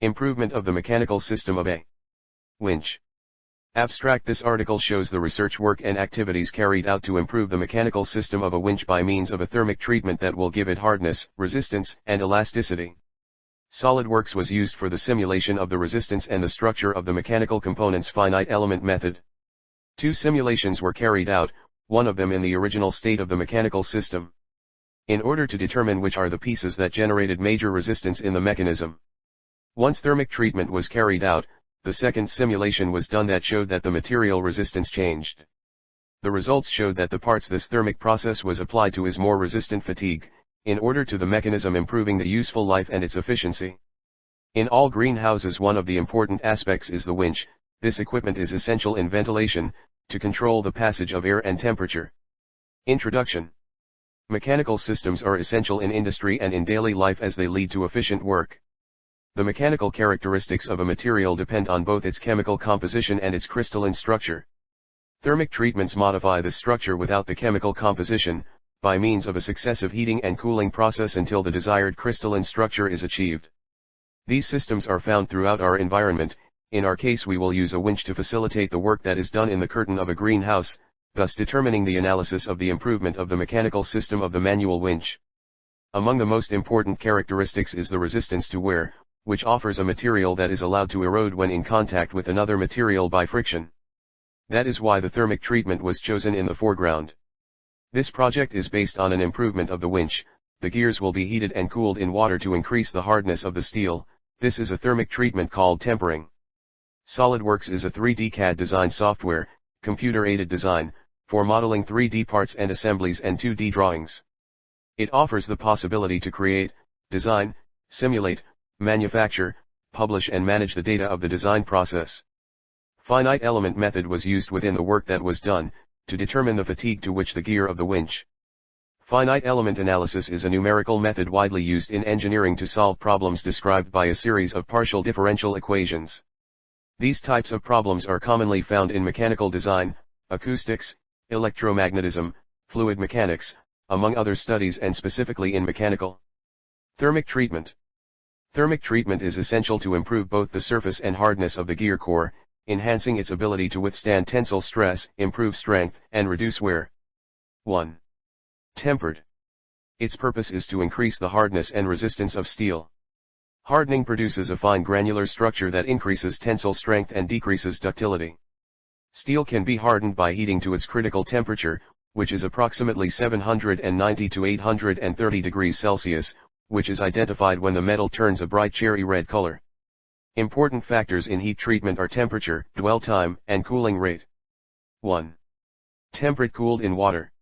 Improvement of the mechanical system of a winch. Abstract. This article shows the research work and activities carried out to improve the mechanical system of a winch by means of a thermic treatment that will give it hardness, resistance, and elasticity. SolidWorks was used for the simulation of the resistance and the structure of the mechanical components. Finite element method. 2 simulations were carried out, one of them in the original state of the mechanical system, in order to determine which are the pieces that generated major resistance in the mechanism. Once thermic treatment was carried out, the second simulation was done that showed that the material resistance changed. The results showed that the parts this thermic process was applied to is more resistant fatigue, in order to the mechanism, improving the useful life and its efficiency. In all greenhouses, one of the important aspects is the winch. This equipment is essential in ventilation, to control the passage of air and temperature. Introduction. Mechanical systems are essential in industry and in daily life as they lead to efficient work. The mechanical characteristics of a material depend on both its chemical composition and its crystalline structure. Thermic treatments modify the structure without the chemical composition, by means of a successive heating and cooling process until the desired crystalline structure is achieved. These systems are found throughout our environment. In our case, we will use a winch to facilitate the work that is done in the curtain of a greenhouse, thus determining the analysis of the improvement of the mechanical system of the manual winch. Among the most important characteristics is the resistance to wear, which offers a material that is allowed to erode when in contact with another material by friction. That is why the thermic treatment was chosen in the foreground. This project is based on an improvement of the winch. The gears will be heated and cooled in water to increase the hardness of the steel. This is a thermic treatment called tempering. SolidWorks is a 3D CAD design software, computer-aided design, for modeling 3D parts and assemblies and 2D drawings. It offers the possibility to create, design, simulate, manufacture, publish and manage the data of the design process. Finite element method was used within the work that was done, to determine the fatigue to which the gear of the winch. Finite element analysis is a numerical method widely used in engineering to solve problems described by a series of partial differential equations. These types of problems are commonly found in mechanical design, acoustics, electromagnetism, fluid mechanics, among other studies, and specifically in mechanical. Thermic treatment. Thermic treatment is essential to improve both the surface and hardness of the gear core, enhancing its ability to withstand tensile stress, improve strength, and reduce wear. 1. Tempered. Its purpose is to increase the hardness and resistance of steel. Hardening produces a fine granular structure that increases tensile strength and decreases ductility. Steel can be hardened by heating to its critical temperature, which is approximately 790 to 830 degrees Celsius, which is identified when the metal turns a bright cherry red color. Important factors in heat treatment are temperature, dwell time, and cooling rate. 1. Temperate. Cooled in water.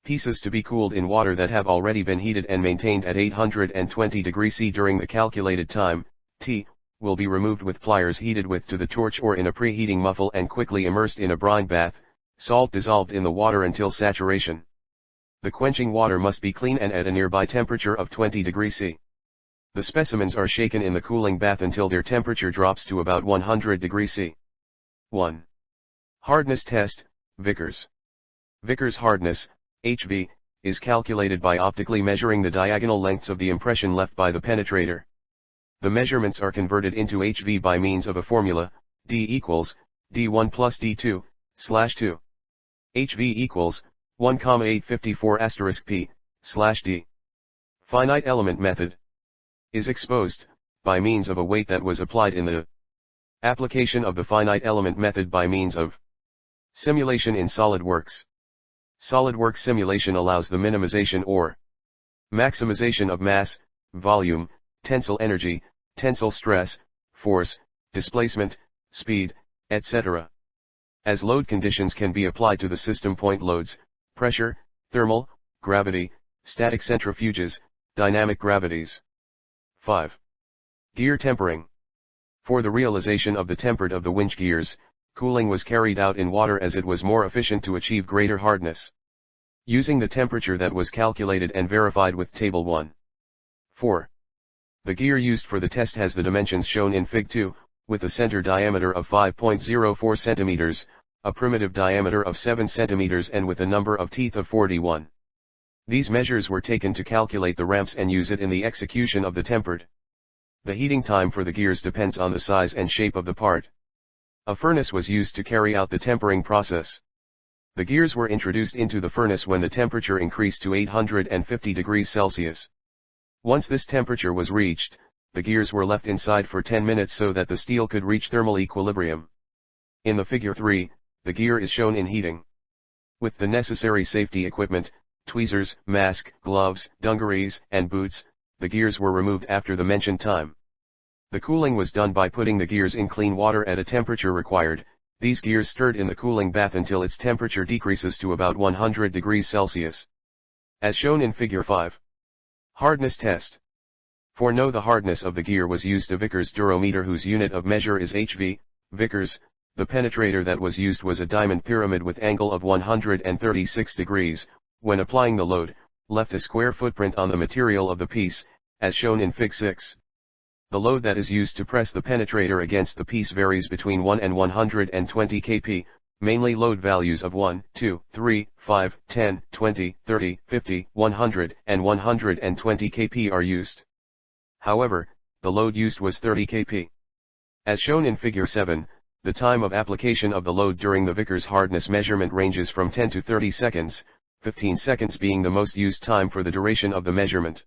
Pieces to be cooled in water that have already been heated and maintained at 820 degrees C during the calculated time, T, will be removed with pliers heated with to the torch or in a preheating muffle and quickly immersed in a brine bath, salt dissolved in the water until saturation. The quenching water must be clean and at a nearby temperature of 20 degrees C. The specimens are shaken in the cooling bath until their temperature drops to about 100 degrees C. 1. Hardness test, Vickers. Vickers hardness, HV, is calculated by optically measuring the diagonal lengths of the impression left by the penetrator. The measurements are converted into HV by means of a formula, D equals, D1 plus D2, /2. HV equals, 1,854 P, /D. Finite element method is exposed, by means of a weight that was applied in the application of the finite element method by means of simulation in SolidWorks. SolidWorks simulation allows the minimization or maximization of mass, volume, tensile energy, tensile stress, force, displacement, speed, etc. As load conditions can be applied to the system: point loads, pressure, thermal, gravity, static centrifuges, dynamic gravities. 5. Gear tempering. For the realization of the tempered of the winch gears, cooling was carried out in water as it was more efficient to achieve greater hardness. Using the temperature that was calculated and verified with Table 1. 4. The gear used for the test has the dimensions shown in Fig 2, with a center diameter of 5.04 centimeters, a primitive diameter of 7 centimeters and with a number of teeth of 41. These measures were taken to calculate the ramps and use it in the execution of the tempered. The heating time for the gears depends on the size and shape of the part. A furnace was used to carry out the tempering process. The gears were introduced into the furnace when the temperature increased to 850 degrees Celsius. Once this temperature was reached, the gears were left inside for 10 minutes so that the steel could reach thermal equilibrium. In the figure 3, the gear is shown in heating. With the necessary safety equipment, tweezers, mask, gloves, dungarees, and boots, the gears were removed after the mentioned time. The cooling was done by putting the gears in clean water at a temperature required. These gears stirred in the cooling bath until its temperature decreases to about 100 degrees Celsius. As shown in figure 5. Hardness test. For know the hardness of the gear was used a Vickers durometer whose unit of measure is HV. Vickers, the penetrator that was used was a diamond pyramid with angle of 136 degrees, when applying the load, left a square footprint on the material of the piece, as shown in Fig 6. The load that is used to press the penetrator against the piece varies between 1 and 120 kp, mainly load values of 1, 2, 3, 5, 10, 20, 30, 50, 100, and 120 kp are used. However, the load used was 30 kp. As shown in Figure 7, the time of application of the load during the Vickers hardness measurement ranges from 10 to 30 seconds, 15 seconds being the most used time for the duration of the measurement.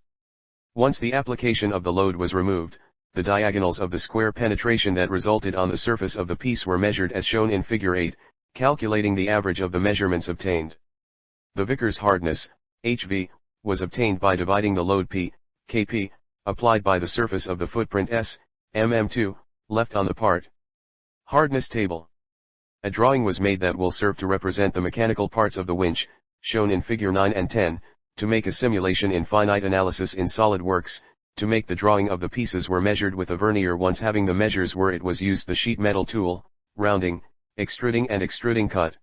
Once the application of the load was removed, the diagonals of the square penetration that resulted on the surface of the piece were measured as shown in Figure 8, calculating the average of the measurements obtained. The Vickers hardness, HV, was obtained by dividing the load P, Kp, applied by the surface of the footprint S, mm2, left on the part. Hardness table. A drawing was made that will serve to represent the mechanical parts of the winch, shown in Figure 9 and 10, to make a simulation in finite analysis in SolidWorks. To make the drawing of the pieces were measured with a vernier. Once having the measures where it was used the sheet metal tool, rounding, extruding and extruding cut.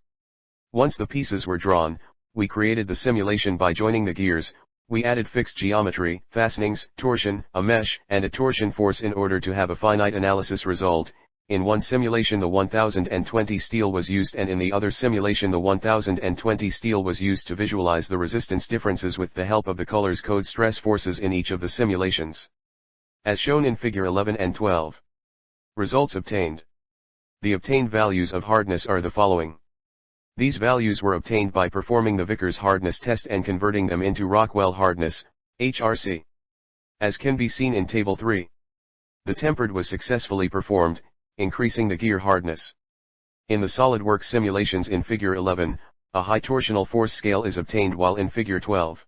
Once the pieces were drawn, we created the simulation by joining the gears. We added fixed geometry, fastenings, torsion, a mesh, and a torsion force in order to have a finite analysis result. In one simulation the 1020 steel was used and in the other simulation the 1020 steel was used to visualize the resistance differences with the help of the colors code stress forces in each of the simulations. As shown in Figure 11 and 12. Results obtained. The obtained values of hardness are the following. These values were obtained by performing the Vickers hardness test and converting them into Rockwell hardness, HRC. As can be seen in Table 3. The tempered was successfully performed, increasing the gear hardness. In the SolidWorks simulations in Figure 11, a high torsional force scale is obtained while in Figure 12.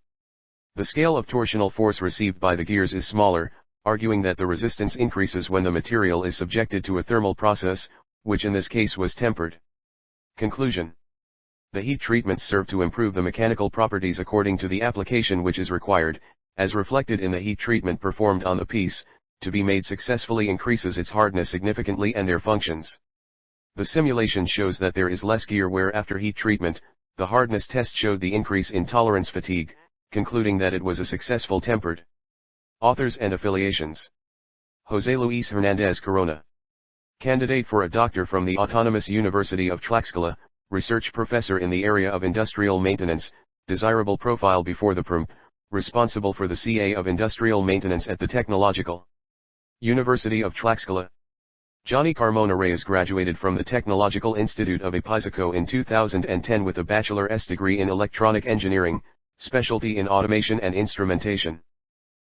The scale of torsional force received by the gears is smaller, arguing that the resistance increases when the material is subjected to a thermal process, which in this case was tempered. Conclusion. The heat treatments serve to improve the mechanical properties according to the application which is required, as reflected in the heat treatment performed on the piece, to be made successfully increases its hardness significantly and their functions. The simulation shows that there is less gear wear after heat treatment. The hardness test showed the increase in tolerance fatigue, concluding that it was a successful tempered. Authors and affiliations. José Luis Hernández Corona. Candidate for a doctor from the Autonomous University of Tlaxcala, research professor in the area of industrial maintenance, desirable profile before the PRM, responsible for the CA of industrial maintenance at the Technological University of Tlaxcala. Johnny Carmona Reyes graduated from the Technological Institute of Apizaco in 2010 with a bachelor's degree in electronic engineering, specialty in automation and instrumentation.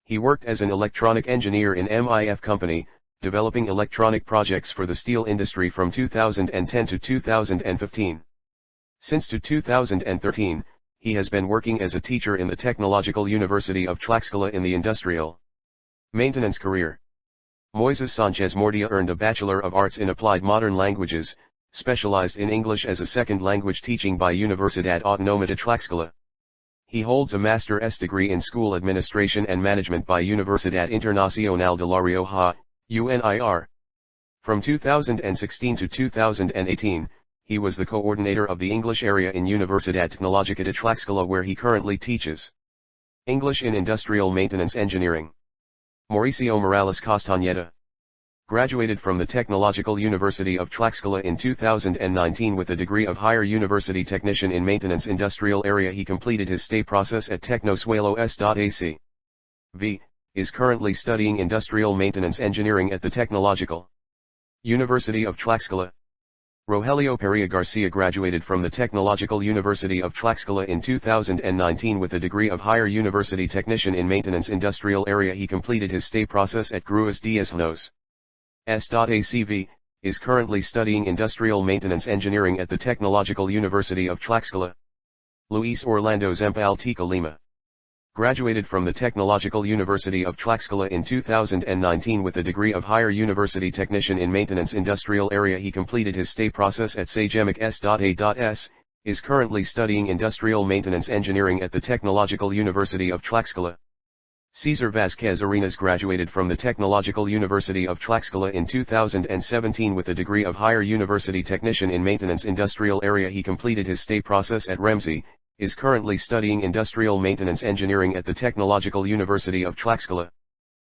He worked as an electronic engineer in MIF Company, developing electronic projects for the steel industry from 2010 to 2015. Since 2013, he has been working as a teacher in the Technological University of Tlaxcala in the industrial maintenance career. Moises Sanchez Mordia earned a Bachelor of Arts in Applied Modern Languages, specialized in English as a second language teaching by Universidad Autónoma de Tlaxcala. He holds a Master's degree in School Administration and Management by Universidad Internacional de La Rioja, UNIR. From 2016 to 2018, he was the coordinator of the English area in Universidad Tecnológica de Tlaxcala where he currently teaches English in Industrial Maintenance Engineering. Mauricio Morales Castañeda. Graduated from the Technological University of Tlaxcala in 2019 with a degree of Higher University Technician in Maintenance Industrial Area. He completed his stay process at Tecnosuelo S.AC. V. is currently studying Industrial Maintenance Engineering at the Technological University of Tlaxcala. Rogelio Perea Garcia graduated from the Technological University of Tlaxcala in 2019 with a degree of Higher University Technician in Maintenance Industrial Area. He completed his stay process at Gruas Diez Llanos. S.ACV, is currently studying Industrial Maintenance Engineering at the Technological University of Tlaxcala. Luis Orlando Zempaltica Lima graduated from the Technological University of Tlaxcala in 2019 with a degree of Higher University Technician in Maintenance Industrial Area. He completed his stay process at Sagemic S.A.S, is currently studying Industrial Maintenance Engineering at the Technological University of Tlaxcala. Cesar Vasquez Arenas graduated from the Technological University of Tlaxcala in 2017 with a degree of Higher University Technician in Maintenance Industrial Area. He completed his stay process at REMSI, is currently studying Industrial Maintenance Engineering at the Technological University of Tlaxcala.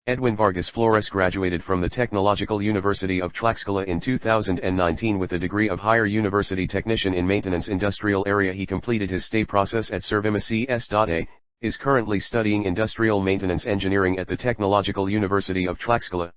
Edwin Vargas Flores graduated from the Technological University of Tlaxcala in 2019 with a degree of Higher University Technician in Maintenance Industrial Area. He completed his stay process at Servima S.A, is currently studying Industrial Maintenance Engineering at the Technological University of Tlaxcala.